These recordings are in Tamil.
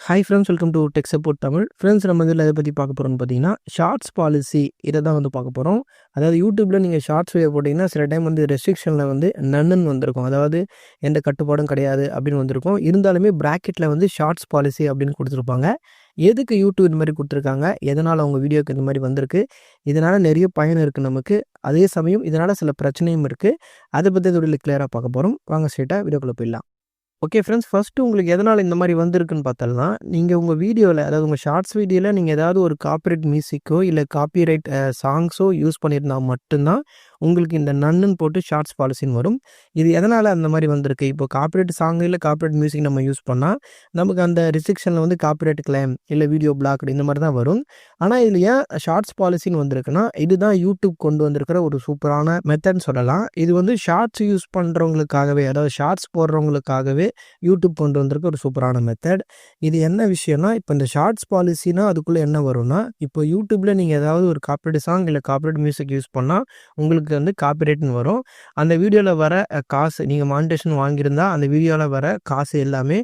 Hi friends, welcome to tech support Tamil. Friends, நம்ம இதில் எதை பற்றி பார்க்க போகிறோம்னு பார்த்தீங்கன்னா, ஷார்ட்ஸ் பாலிசி இதை தான் வந்து பார்க்க போகிறோம். அதாவது யூடியூப்பில் நீங்கள் ஷார்ட்ஸ் வீடியோ போட்டிங்கன்னா சில டைம் வந்து ரெஸ்ட்ரிக்ஷனில் வந்து நன்னுன்னு வந்திருக்கும். அதாவது எந்த கட்டுப்பாடும் கிடையாது அப்படின்னு வந்திருக்கும். இருந்தாலுமே ப்ராக்கெட்டில் வந்து ஷார்ட்ஸ் பாலிசி அப்படின்னு கொடுத்துருப்பாங்க. எதுக்கு யூடியூப் இந்த மாதிரி கொடுத்துருக்காங்க, எதனால் அவங்க வீடியோக்கு இந்த மாதிரி வந்திருக்கு, இதனால் நிறைய பயன் இருக்குது நமக்கு, அதே சமயம் இதனால் சில பிரச்சனையும் இருக்குது. அதை பற்றி இதோட கிளியராக பார்க்க போகிறோம். வாங்க ஸ்ட்ரெயிட்டாக வீடியோக்குள்ளே போயிடலாம். ஓகே ஃப்ரெண்ட்ஸ், ஃபஸ்ட்டு உங்களுக்கு எதனால் இந்த மாதிரி வந்திருக்குன்னு பார்த்தோம்னா, நீங்கள் உங்கள் வீடியோவில், அதாவது உங்கள் ஷார்ட்ஸ் வீடியோவில் நீங்கள் ஏதாவது ஒரு காப்பிரைட் மியூசிக்கோ இல்லை காப்பிரைட் சாங்ஸோ யூஸ் பண்ணியிருந்தால் மட்டும்தான் உங்களுக்கு இந்த நன்னுன்னு போட்டு ஷார்ட்ஸ் பாலிசின்னு வரும். இது எதனால் அந்த மாதிரி வந்திருக்கு? இப்போ காப்பிரைட் சாங் இல்லை காப்பிரைட் மியூசிக் நம்ம யூஸ் பண்ணால் நமக்கு அந்த ரிஸ்ட்ரிக்ஷனில் வந்து காப்பிரைட் கிளைம் இல்லை வீடியோ பிளாக்டு இந்த மாதிரி தான் வரும். ஆனால் இதில் ஏன் ஷார்ட்ஸ் பாலிசின்னு வந்திருக்குன்னா, இதுதான் யூடியூப் கொண்டு வந்திருக்கிற ஒரு சூப்பரான மெத்தட்னு சொல்லலாம். இது வந்து ஷார்ட்ஸ் யூஸ் பண்ணுறவங்களுக்காகவே, அதாவது ஷார்ட்ஸ் போடுறவங்களுக்காகவே யூடியூப் கொண்டு வந்திருக்க ஒரு சூப்பரான மெத்தட். இது என்ன விஷயம்னா, இப்போ இந்த ஷார்ட்ஸ் பாலிசினா அதுக்குள்ளே என்ன வரும்னா, இப்போ யூடியூப்பில் நீங்கள் ஏதாவது ஒரு காப்பிரைட் சாங் இல்லை காப்பிரைட் மியூசிக் யூஸ் பண்ணால் உங்களுக்கு வந்து காப்பிரைட்னு வரும். அந்த வீடியோவில் வர காசு, நீங்கள் மானிட்டேஷன் வாங்கியிருந்தால் அந்த வீடியோவில் வர காசு எல்லாமே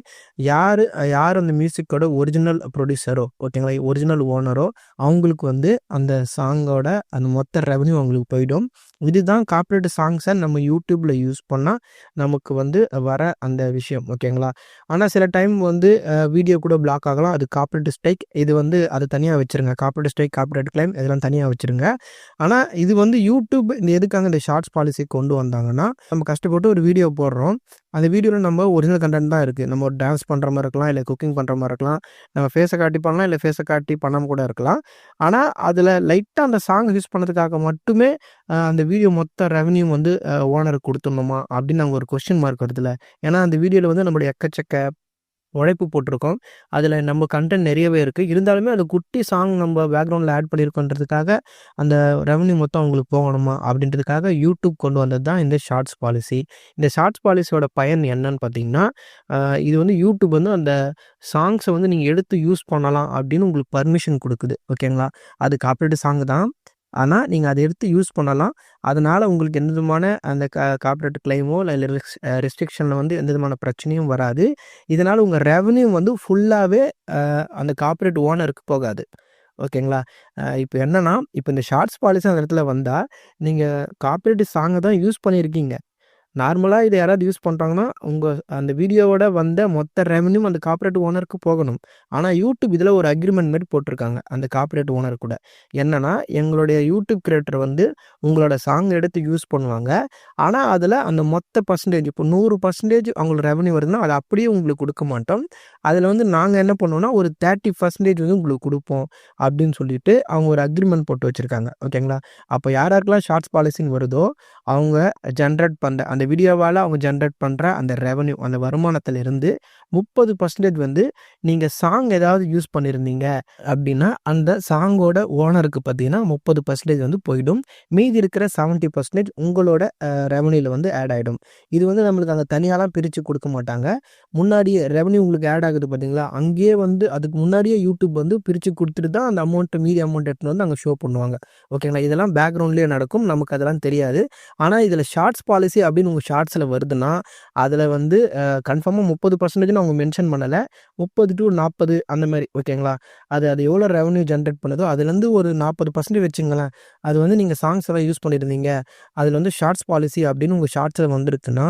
யார் அந்த மியூசிக்கோட ஒரிஜினல் ப்ரொடியூசரோ, ஓகேங்களா, ஒரிஜினல் ஓனரோ அவங்களுக்கு வந்து அந்த சாங்கோட அந்த மொத்த ரெவன்யூ அவங்களுக்கு போயிடும். இதுதான் காப்பிரைட் சாங்ஸை நம்ம யூடியூப்பில் யூஸ் பண்ணால் நமக்கு வந்து வர அந்த விஷயம், ஓகேங்களா. ஆனால் சில டைம் வந்து வீடியோ கூட பிளாக் ஆகலாம். அது காப்பிரைட் ஸ்ட்ரைக். இது வந்து அது தனியாக வச்சுருங்க. காப்பிரைட் ஸ்ட்ரைக், காப்பிரைட் கிளைம் இதெல்லாம் தனியாக வச்சுருங்க. ஆனால் இது வந்து யூடியூப் இந்த எதுக்காக இந்த ஷார்ட்ஸ் பாலிசி கொண்டு வந்தாங்கன்னா, நம்ம கஷ்டப்பட்டு ஒரு வீடியோ போடுறோம். அந்த வீடியோவில் நம்ம ஒரிஜினல் கண்டென்ட் தான் இருக்குது. நம்ம ஒரு டான்ஸ் பண்ணுற மாதிரி இருக்கலாம், இல்லை குக்கிங் பண்ணுற மாதிரி இருக்கலாம், நம்ம ஃபேஸை காட்டி பண்ணலாம், இல்லை ஃபேஸை காட்டி பண்ணாமல் கூட இருக்கலாம். ஆனால் அதில் லைட்டாக அந்த சாங் யூஸ் பண்ணதுக்காக மட்டுமே அந்த வீடியோ மொத்த ரெவன்யூ வந்து ஓனருக்கு கொடுத்துடணுமா அப்படின்னு நாங்கள் ஒரு கொஸ்டின் மார்க் வருதுல்ல. ஏன்னா அந்த வீடியோவில் வந்து நம்மளுடைய எக்கச்சக்க உழைப்பு போட்டிருக்கோம். அதில் நம்ம கண்டென்ட் நிறையவே இருக்குது. இருந்தாலுமே அது குட்டி சாங் நம்ம பேக்ரவுண்டில் ஆட் பண்ணியிருக்கோன்றதுக்காக அந்த ரெவன்யூ மொத்தம் அவங்களுக்கு போகணுமா அப்படின்றதுக்காக யூடியூப் கொண்டு வந்தது தான் இந்த ஷார்ட்ஸ் பாலிசி. இந்த ஷார்ட்ஸ் பாலிசியோட பயன் என்னன்னு பார்த்தீங்கன்னா, இது வந்து யூடியூப் வந்து அந்த சாங்ஸை வந்து நீங்கள் எடுத்து யூஸ் பண்ணலாம் அப்படின்னு உங்களுக்கு பர்மிஷன் கொடுக்குது, ஓகேங்களா. அது காப்பிரைட் சாங் தான், ஆனால் நீங்கள் அதை எடுத்து யூஸ் பண்ணலாம். அதனால் உங்களுக்கு எந்த விதமான அந்த காப்பிரைட் கிளைமோ இல்லை ரெஸ்ட்ரிக்ஷனில் வந்து எந்த விதமான பிரச்சனையும் வராது. இதனால் உங்கள் ரெவன்யூ வந்து ஃபுல்லாகவே அந்த காப்பிரைட் ஓனருக்கு போகாது, ஓகேங்களா. இப்போ என்னென்னா, இப்போ இந்த ஷார்ட்ஸ் பாலிசி அந்த இடத்துல வந்தால் நீங்கள் காப்பிரைட் சாங்கை தான் யூஸ் பண்ணியிருக்கீங்க. நார்மலாக இதை யாராவது யூஸ் பண்ணுறாங்கன்னா உங்கள் அந்த வீடியோவோட வந்த மொத்த ரெவன்யூ அந்த காப்பிரைட் ஓனருக்கு போகணும். ஆனால் யூடியூப் இதில் ஒரு அக்ரிமெண்ட் மாதிரி போட்டிருக்காங்க அந்த காப்பிரைட் ஓனர் கூட. என்னென்னா, எங்களுடைய யூடியூப் கிரியேட்டர் வந்து உங்களோட சாங் எடுத்து யூஸ் பண்ணுவாங்க. ஆனால் அதில் அந்த மொத்த பர்சன்டேஜ், இப்போ 100% அவங்களோட ரெவன்யூ வருதுன்னா அதை அப்படியே உங்களுக்கு கொடுக்க மாட்டோம். அதில் வந்து நாங்கள் என்ன பண்ணுவோம்னா ஒரு 30% வந்து உங்களுக்கு கொடுப்போம் அப்படின்னு சொல்லிட்டு அவங்க ஒரு அக்ரிமெண்ட் போட்டு வச்சுருக்காங்க, ஓகேங்களா. அப்போ யாருக்கெல்லாம் ஷார்ட்ஸ் பாலிசின்னு வருதோ அவங்க ஜென்ரேட் பண்ணுற அந்த வீடியோவால் அவங்க ஜென்ரேட் பண்ணுற அந்த ரெவன்யூ, அந்த வருமானத்திலிருந்து 30% வந்து நீங்கள் சாங் ஏதாவது யூஸ் பண்ணியிருந்தீங்க அப்படின்னா அந்த சாங்கோட ஓனருக்கு பார்த்தீங்கன்னா 30% வந்து போயிடும். மீதி இருக்கிற 70% உங்களோட ரெவன்யூவில் வந்து ஆட் ஆகிடும். இது வந்து நம்மளுக்கு அங்கே தனியாலாம் பிரித்து கொடுக்க மாட்டாங்க. முன்னாடியே ரெவன்யூ உங்களுக்கு ஆட் ஆகுது பார்த்தீங்களா, அங்கேயே வந்து அதுக்கு முன்னாடியே யூடியூப் வந்து பிரித்து கொடுத்துட்டு தான் அந்த மீதி அமௌண்ட் எடுத்துன்னு வந்து அங்கே ஷோ பண்ணுவாங்க, ஓகேங்களா. இதெல்லாம் பேக்ரவுண்ட்லேயே நடக்கும், நமக்கு அதெல்லாம் தெரியாது. ஆனால் இதில் ஷார்ட்ஸ் பாலிசி அப்படின்னு உங்கள் ஷார்ட்ஸில் வருதுன்னா அதில் வந்து கன்ஃபார்மாக 30% அவங்க மென்ஷன் பண்ணலை, 30 to 40 அந்த மாதிரி, ஓகேங்களா. அது எவ்வளோ ரெவன்யூ ஜென்ரேட் பண்ணுதோ அதுலேருந்து ஒரு 40% வச்சுங்களேன். அது வந்து நீங்கள் சாங்ஸ் எல்லாம் யூஸ் பண்ணியிருந்தீங்க, அதில் வந்து ஷார்ட்ஸ் பாலிசி அப்படின்னு உங்கள் ஷார்ட்ஸில் வந்துருக்குன்னா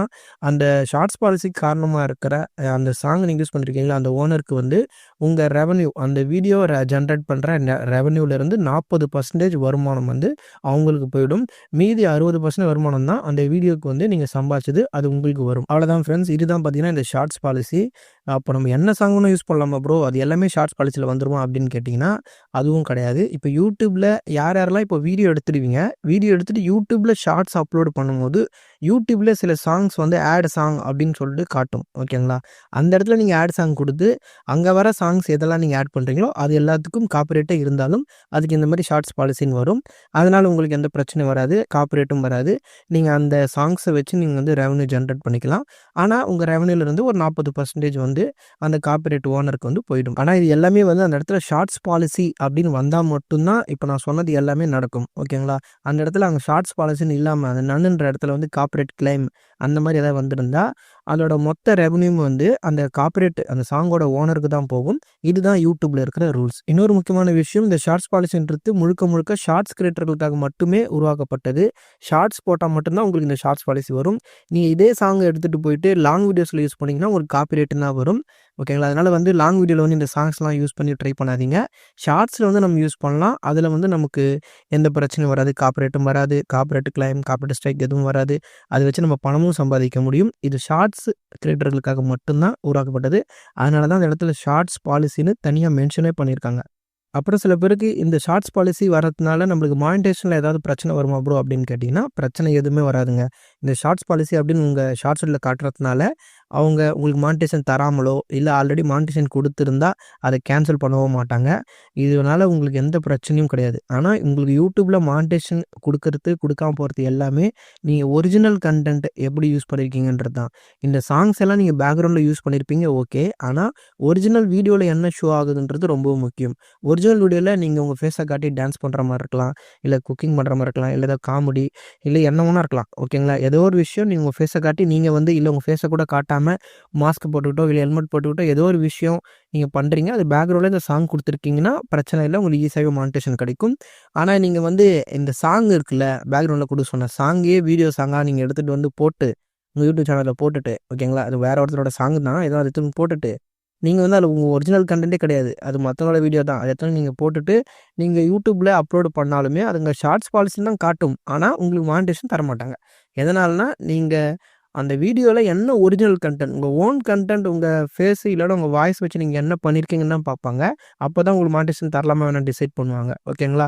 அந்த ஷார்ட்ஸ் பாலிசிக்கு காரணமாக இருக்கிற அந்த சாங் நீங்கள் யூஸ் பண்ணியிருக்கீங்களா அந்த ஓனருக்கு வந்து உங்கள் ரெவன்யூ, அந்த வீடியோ ஜென்ரேட் பண்ணுற ரெவன்யூலேருந்து 40% வருமானம் வந்து அவங்களுக்கு போயிடும். மீதி 60% வருமானம் தான் அந்த வீடியோக்கு வந்து நீங்கள் சம்பாதிச்சது, அது உங்களுக்கு வரும். அவ்வளோதான் ஃப்ரெண்ட்ஸ், இதுதான் பார்த்தீங்கன்னா இந்த ஷார்ட்ஸ் பாலிசி. அப்போ நம்ம என்ன சாங்னு யூஸ் பண்ணலாமா ப்ரோ, அது எல்லாமே ஷார்ட்ஸ் பாலிசியில் வந்துருமா அப்படின்னு கேட்டிங்கன்னா அதுவும் கிடையாது. இப்போ யூடியூப்பில் யாரெல்லாம் இப்போ வீடியோ எடுத்துடுவீங்க, வீடியோ எடுத்துகிட்டு யூடியூப்பில் ஷார்ட்ஸ் அப்லோட் பண்ணும்போது யூடியூப்பில் சில சாங்ஸ் வந்து ஆட் சாங் அப்படின்னு சொல்லிட்டு காட்டும், ஓகேங்களா. அந்த இடத்துல நீங்கள் ஆட் சாங் கொடுத்து அங்கே வர சாங்ஸ் எதெல்லாம் நீங்கள் ஆட் பண்ணுறீங்களோ அது எல்லாத்துக்கும் காப்பிரைட்டாக இருந்தாலும் அதுக்கு இந்த மாதிரி ஷார்ட்ஸ் பாலிசின்னு வரும். அதனால் உங்களுக்கு எந்த பிரச்சனையும் வராது, காப்பிரைட்டும் வராது. நீங்கள் அந்த சாங்ஸை வச்சு நீங்கள் வந்து ரெவன்யூ ஜென்ரேட் பண்ணிக்கலாம். ஆனால் உங்கள் ரெவன்யூலேருந்து ஒரு 40% வந்து அந்த காப்பிரைட் ஓனருக்கு வந்து போயிடும். ஆனால் இது எல்லாமே வந்து அந்த இடத்துல ஷார்ட்ஸ் பாலிசி அப்படின்னு வந்தால் மட்டும்தான் இப்போ நான் சொன்னது எல்லாமே நடக்கும், ஓகேங்களா. அந்த இடத்துல அங்கே ஷார்ட்ஸ் பாலிசின்னு இல்லாமல் அந்த நன்னுன்ற இடத்துல வந்து காப்பிரைட் கிளைம் அந்த மாதிரி ஏதாவது வந்திருந்தா அதோட மொத்த ரெவன்யூ வந்து அந்த காப்பிரைட் அந்த சாங்கோட ஓனருக்கு தான் போகும். இதுதான் யூடியூப்ல இருக்கிற ரூல்ஸ். இன்னொரு முக்கியமான விஷயம், இந்த ஷார்ட்ஸ் பாலிசின்றது முழுக்க முழுக்க ஷார்ட்ஸ் கிரியேட்டர்களுக்காக மட்டுமே உருவாக்கப்பட்டது. ஷார்ட்ஸ் போட்டால் மட்டும்தான் உங்களுக்கு இந்த ஷார்ட்ஸ் பாலிசி வரும். நீங்கள் இதே சாங்கை எடுத்துகிட்டு போயிட்டு லாங் வீடியோஸில் யூஸ் பண்ணிங்கன்னா உங்களுக்கு காப்பிரைட்னா வரும். ஓகேங்களா? அதனால் வந்து லாங் வீடியோவில் வந்து இந்த சாங்ஸ்லாம் யூஸ் பண்ணி ட்ரை பண்ணாதீங்க. ஷார்ட்ஸில் வந்து நம்ம யூஸ் பண்ணலாம். அதில் வந்து நமக்கு எந்த பிரச்சனையும் வராது. காப்பிரைட்டும் வராது. காப்பிரைட் கிளைம், காப்பிரைட் ஸ்ட்ரைக் எதுவும் வராது. அதை வச்சு நம்ம பணமும் சம்பாதிக்க முடியும். இது ஷார்ட்ஸ் கிரியேட்டர்களுக்காக மட்டும்தான் உருவாக்கப்பட்டது. அதனால தான் அந்த இடத்துல ஷார்ட்ஸ் பாலிசின்னு தனியாக மென்ஷனே பண்ணியிருக்காங்க. அப்புறம் சில பேருக்கு இந்த ஷார்ட்ஸ் பாலிசி வரதுனால நம்மளுக்கு மானிட்டேஷனில் ஏதாவது பிரச்சனை வருமா ப்ரோ அப்படின்னு கேட்டிங்கன்னா, பிரச்சனை எதுவுமே வராதுங்க. இந்த ஷார்ட்ஸ் பாலிசி அப்படின்னு உங்கள் ஷார்ட்ஸில் காட்டுறதுனால அவங்க உங்களுக்கு மானிட்டேஷன் தராமலோ இல்லை ஆல்ரெடி மானிட்டேஷன் கொடுத்துருந்தா அதை கேன்சல் பண்ணவும் மாட்டாங்க. இதனால் உங்களுக்கு எந்த பிரச்சனையும் கிடையாது. ஆனால் உங்களுக்கு யூடியூப்பில் மானிட்டேஷன் கொடுக்கறது கொடுக்காம போகிறது எல்லாமே நீங்கள் ஒரிஜினல் கண்டென்ட் எப்படி யூஸ் பண்ணியிருக்கீங்கன்றது தான். இந்த சாங்ஸ் எல்லாம் நீங்கள் பேக்ரவுண்டில் யூஸ் பண்ணியிருப்பீங்க ஓகே. ஆனால் ஒரிஜினல் வீடியோவில் என்ன ஷோ ஆகுதுன்றது ரொம்ப முக்கியம். ஒரிஜினல் வீடியோவில் நீங்கள் உங்கள் ஃபேஸை காட்டி டான்ஸ் பண்ணுற மாதிரி இருக்கலாம், இல்லை குக்கிங் பண்ணுற மாதிரி இருக்கலாம், இல்லை ஏதாவது காமெடி, இல்லை என்ன வேணா இருக்கலாம். ஓகேங்களா? ஏதோ ஒரு விஷயம் நீங்கள் உங்கள் ஃபேஸை காட்டி நீங்கள் வந்து இல்லை உங்கள் ஃபேஸை கூட காட்டாமல் மாஸ்க் போட்டுக்கிட்டோ இல்லை ஹெல்மெட் போட்டுக்கிட்டோ ஏதோ ஒரு விஷயம் நீங்கள் பண்ணுறீங்க. அது பேக்ரவுண்டில் இந்த சாங் கொடுத்துருக்கீங்கன்னா பிரச்சனை இல்லை, உங்களுக்கு ஈஸியாகவே மானிட்டேஷன் கிடைக்கும். ஆனால் நீங்கள் வந்து இந்த சாங் இருக்குல்ல பேக்ரவுண்டில் கொடுக்க சொன்ன சாங்கே வீடியோ சாங்காக நீங்கள் எடுத்துகிட்டு வந்து போட்டு உங்கள் யூடியூப் சேனலில் போட்டுட்டு, ஓகேங்களா, அது வேறு ஒருத்தரோட சாங் தான், ஏதோ அதை எடுத்து போட்டுட்டு நீங்கள் வந்து அதில் உங்கள் ஒரிஜினல் கண்டென்ட்டே கிடையாது, அது மற்றவங்களோட வீடியோ தான், அதை எடுத்து நீங்கள் போட்டுட்டு நீங்கள் யூடியூப்பில் அப்லோடு பண்ணாலுமே அதுங்க ஷார்ட்ஸ் பாலிசின்னு தான் காட்டும். ஆனால் உங்களுக்கு மானிட்டேஷன் தரமாட்டாங்க. எதனால்னா நீங்கள் அந்த வீடியோவில் என்ன ஒரிஜினல் கண்டென்ட், உங்கள் ஓன் கண்டென்ட், உங்கள் ஃபேஸு இல்லைனா உங்கள் வாய்ஸ் வச்சு நீங்கள் என்ன பண்ணியிருக்கீங்கன்னு தான் பார்ப்பாங்க. அப்போ தான் உங்களுக்கு மானிட்டேஷன் தரலாமா வேணாம் டிசைட் பண்ணுவாங்க. ஓகேங்களா?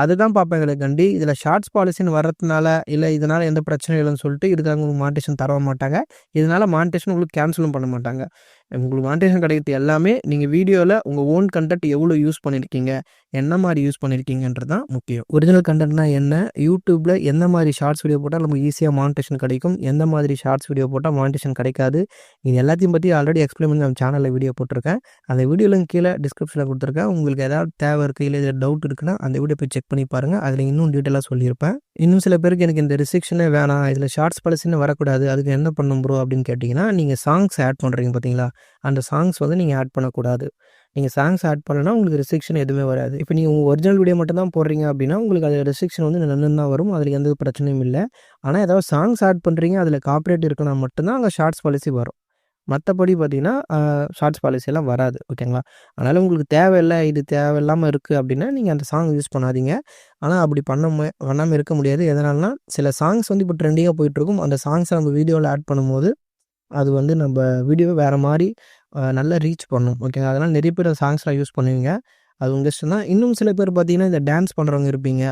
அதுதான் பார்ப்பாங்களே கண்டி இதில் ஷார்ட்ஸ் பாலிசின்னு வர்றதுனால இல்லை இதனால் எந்த பிரச்சனையும் இல்லைன்னு சொல்லிட்டு இதுக்காக உங்களுக்கு மானிட்டேஷன் தர மாட்டாங்க. இதனால் மானிட்டேஷன் உங்களுக்கு கேன்சலும் பண்ண மாட்டாங்க. உங்களுக்கு மானிட்டேஷன் கிடைக்கிறது எல்லாமே நீங்கள் வீடியோவில் உங்கள் ஓன் கண்டென்ட் எவ்வளோ யூஸ் பண்ணியிருக்கீங்க, என்ன மாதிரி யூஸ் பண்ணியிருக்கீங்கன்றது தான் முக்கியம். ஒரிஜினல் கண்டென்ட்னா என்ன, யூடியூப்பில் எந்த மாதிரி ஷார்ட்ஸ் வீடியோ போட்டால் நமக்கு ஈஸியாக மானிட்டேஷன் கிடைக்கும், எந்த மாதிரி ஷார்ட்ஸ் வீடியோ போட்டால் மானிட்டேஷன் கிடைக்காது, இது எல்லாத்தையும் பற்றி ஆல்ரெடி எக்ஸ்பிளைன் பண்ணி நம்ம சேனலில் வீடியோ போட்டிருக்கேன். அந்த வீடியோவில் கீழே டிஸ்கிரிப்ஷனில் கொடுத்துருக்கேன். உங்களுக்கு ஏதாவது தேவை இருக்குது இல்லை ஏதாவது டவுட் இருக்குன்னா அந்த வீடியோ போய் செக் பண்ணி பாருங்கள். அதில் இன்னும் டீட்டெயிலாக சொல்லியிருப்பேன். இன்னும் சில பேருக்கு எனக்கு இந்த ரெஸ்ட்ரிக்ஷனே வேணாம், இதில் ஷார்ட்ஸ் பாலிசின்னு வரக்கூடாது, அதுக்கு என்ன பண்ணும் ப்ரோ அப்படின்னு கேட்டிங்கன்னா, நீங்கள் சாங்ஸ் ஆட் பண்ணுறீங்க பார்த்தீங்களா, அந்த சாங்ஸ் வந்து நீங்கள் ஆட் பண்ணக்கூடாது. நீங்கள் சாங்ஸ் ஆட் பண்ணலன்னா உங்களுக்கு ரெஸ்ட்ரிக்ஷன் எதுவுமே வராது. இப்போ நீங்கள் உங்கள் ஒரிஜினல் வீடியோ மட்டும் தான் போடுறீங்க அப்படின்னா உங்களுக்கு அது ரெஸ்ட்ரிக்ஷன் வந்து நன்னு தான் வரும், அதில் எந்த பிரச்சனையும் இல்லை. ஆனால் ஏதாவது சாங்ஸ் ஆட் பண்ணுறீங்க அதில் காப்பிரைட் இருக்குன்னா மட்டும்தான் அங்கே ஷார்ட்ஸ் பாலிசி வரும். மற்றபடி பார்த்தீங்கன்னா ஷார்ட்ஸ் பாலிசியெல்லாம் வராது. ஓகேங்களா? அதனால் உங்களுக்கு தேவையில்லை, இது தேவையில்லாமல் இருக்குது அப்படின்னா நீங்கள் அந்த சாங் யூஸ் பண்ணாதீங்க. ஆனால் அப்படி பண்ணாமல் இருக்க முடியாது. எதனாலனா சில சாங்ஸ் வந்து இப்போ ட்ரெண்டிங்காக போயிட்டுருக்கும். அந்த சாங்ஸை நம்ம வீடியோவில் ஆட் பண்ணும்போது அது வந்து நம்ம வீடியோவை வேறு மாதிரி நல்லா ரீச் பண்ணும். ஓகேங்களா? அதனால் நிறைய பேர் அந்த சாங்ஸ்லாம் யூஸ் பண்ணுவீங்க. அது உங்கள் இஷ்டம் தான். இன்னும் சில பேர் பார்த்தீங்கன்னா இந்த டான்ஸ் பண்ணுறவங்க இருப்பீங்க,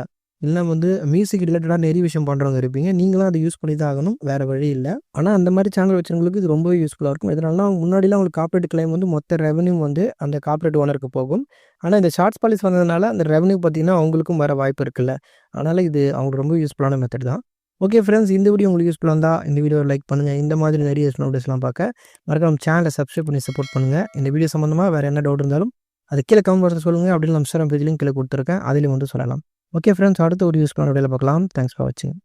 இல்லைனா வந்து மியூசிக் ரிலேட்டடாக நிறைய விஷயம் பண்ணுறவங்க இருப்பீங்க. நீங்களும் அதை யூஸ் பண்ணி தான் ஆகணும், வேறு வழி இல்லை. ஆனால் அந்த மாதிரி சேனல் வச்சவங்களுக்கு இது ரொம்பவே யூஸ்ஃபுல்லாக இருக்கும். எதனாலனா முன்னாடிலாம் உங்களுக்கு காப்பிரைட் கிளைம் வந்து மொத்த ரெவன்யூ வந்து அந்த காப்பிரைட் ஓனருக்கு போகும். ஆனால் இந்த ஷார்ட்ஸ் பாலிசி வந்ததுனால அந்த ரெவன்யூ பார்த்தீங்கன்னா அவங்களுக்கும் வர வாய்ப்பு இருக்குல்ல. அதனால் இது அவங்களுக்கு ரொம்ப யூஸ்ஃபுல்லான மெத்தட் தான். ஓகே ஃப்ரெண்ட்ஸ், இந்த வீடியோ உங்களுக்கு யூஸ்ஃபுல்லாக இருந்தால் இந்த வீடியோவை லைக் பண்ணுங்கள். இந்த மாதிரி நிறைய வீடியோஸ்லாம் பார்க்க மறக்காம சேனலை சப்ஸ்கிரைப் பண்ணி சப்போர்ட் பண்ணுங்கள். இந்த வீடியோ சம்மந்தமாக வேறு என்ன டவுட் இருந்தாலும் அது கீழே கமெண்ட் பாக்ஸில் சொல்லுங்கள். அப்படின்னு நம்ம இன்ஸ்டாகிராம் பேஜ்லையும் கீழே கொடுத்துருக்கேன், அதிலையும் வந்து சொல்லலாம். ஓகே ஃப்ரெண்ட்ஸ், அடுத்த ஒரு யூஸ்ஃபுல்லான வீடியோவில் பார்க்கலாம். தேங்க்ஸ் ஃபார் வாட்சிங்.